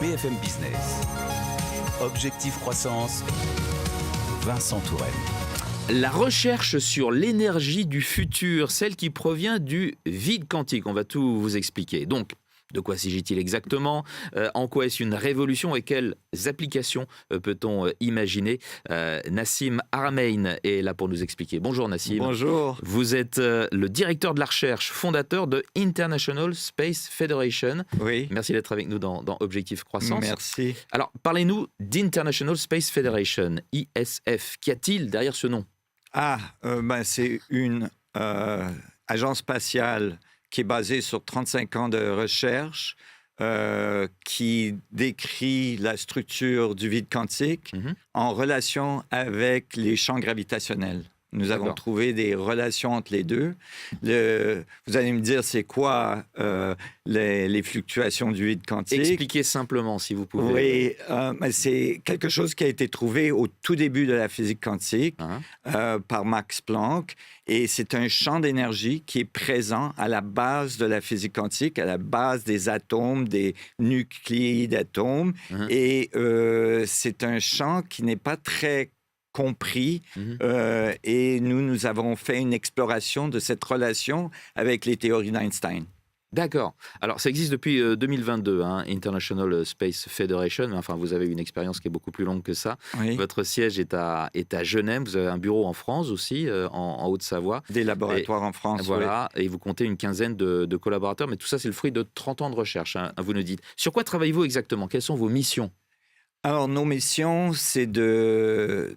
BFM Business. Objectif croissance, Vincent Tourelle. La recherche sur l'énergie du futur, celle qui provient du vide quantique. On va tout vous expliquer. Donc, de quoi s'agit-il exactement ? En quoi est-ce une révolution et quelles applications peut-on imaginer ? Nassim Haramein est là pour nous expliquer. Bonjour Nassim. Bonjour. Vous êtes le directeur de la recherche, fondateur de International Space Federation. Oui. Merci d'être avec nous dans Objectif Croissance. Merci. Alors, parlez-nous d'International Space Federation, ISF. Qu'y a-t-il derrière ce nom ? C'est une agence spatiale qui est basée sur 35 ans de recherche, qui décrit la structure du vide quantique en relation avec les champs gravitationnels. Nous avons trouvé des relations entre les deux. Vous allez me dire, c'est quoi les fluctuations du vide quantique? Expliquez simplement, si vous pouvez. Oui, c'est quelque chose qui a été trouvé au tout début de la physique quantique par Max Planck. Et c'est un champ d'énergie qui est présent à la base de la physique quantique, à la base des atomes, des nucléides d'atomes. Et c'est un champ qui n'est pas très compris et nous avons fait une exploration de cette relation avec les théories d'Einstein. D'accord. Alors, ça existe depuis 2022, International Space Federation. Enfin, vous avez une expérience qui est beaucoup plus longue que ça. Oui. Votre siège est à Genève. Vous avez un bureau en France aussi, en Haute-Savoie. Des laboratoires en France, voilà, et vous comptez une quinzaine de collaborateurs. Mais tout ça, c'est le fruit de 30 ans de recherche, vous nous dites. Sur quoi travaillez-vous exactement ? Quelles sont vos missions ? Alors, nos missions, c'est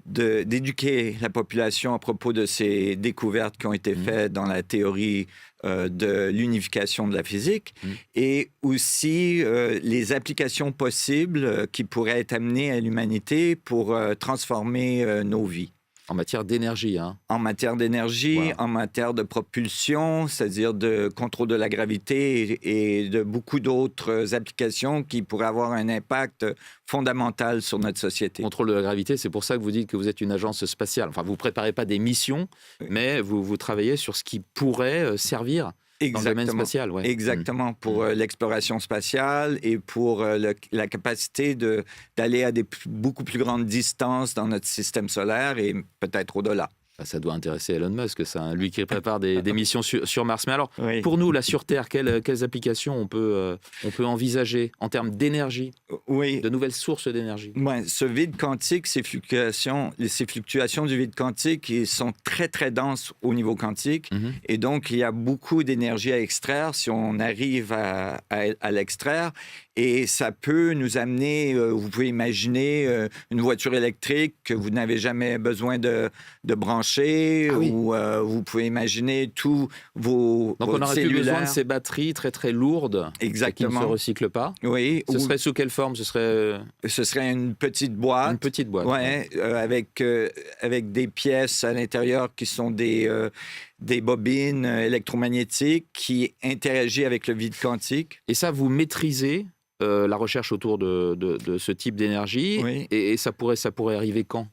d'éduquer la population à propos de ces découvertes qui ont été faites dans la théorie de l'unification de la physique et aussi les applications possibles qui pourraient être amenées à l'humanité pour transformer nos vies. En matière d'énergie, En matière d'énergie, voilà. En matière de propulsion, c'est-à-dire de contrôle de la gravité et de beaucoup d'autres applications qui pourraient avoir un impact fondamental sur notre société. Contrôle de la gravité, c'est pour ça que vous dites que vous êtes une agence spatiale. Enfin, vous ne préparez pas des missions, mais vous travaillez sur ce qui pourrait servir dans le domaine spatial. Ouais. Exactement, pour l'exploration spatiale et pour la capacité d'aller à beaucoup plus grandes distances dans notre système solaire et peut-être au-delà. Ça doit intéresser Elon Musk, ça, lui qui prépare des missions sur Mars. Mais alors, oui. Pour nous, là, sur Terre, quelles applications on peut envisager en termes d'énergie, de nouvelles sources d'énergie ? Ce vide quantique, ces fluctuations du vide quantique, ils sont très, très denses au niveau quantique. Et donc, il y a beaucoup d'énergie à extraire si on arrive à l'extraire. Et ça peut nous amener, vous pouvez imaginer une voiture électrique que vous n'avez jamais besoin de brancher, ou vous pouvez imaginer tous vos Donc on n'aurait plus besoin de ces batteries très très lourdes. Exactement. Qui ne se recyclent pas. Oui. Ce serait sous quelle forme ? Ce serait une petite boîte. Une petite boîte. Avec des pièces à l'intérieur qui sont des bobines électromagnétiques qui interagissent avec le vide quantique. Et ça, vous maîtrisez la recherche autour de ce type d'énergie. Oui. Et ça pourrait arriver quand ?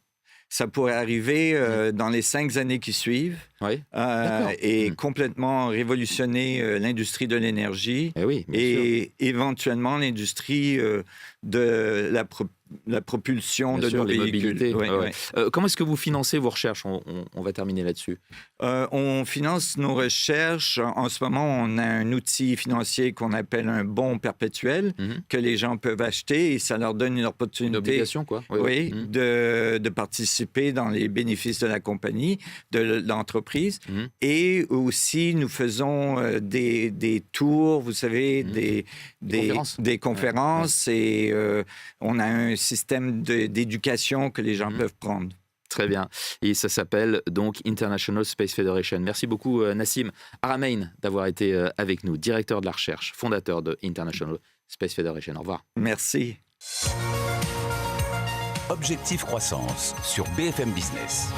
Ça pourrait arriver dans les 5 années qui suivent et complètement révolutionner l'industrie de l'énergie et éventuellement l'industrie de la propulsion de nos véhicules. Comment est-ce que vous financez vos recherches ? On va terminer là-dessus. On finance nos recherches. En ce moment, on a un outil financier qu'on appelle un bon perpétuel que les gens peuvent acheter et ça leur donne une opportunité. Une obligation, quoi. De participer dans les bénéfices de la compagnie, de l'entreprise. Et aussi, nous faisons des tours, vous savez, des conférences et on a un système d'éducation que les gens peuvent prendre. Très bien. Et ça s'appelle donc International Space Federation. Merci beaucoup Nassim Haramein d'avoir été avec nous, directeur de la recherche, fondateur de International Space Federation. Au revoir. Merci. Objectif croissance sur BFM Business.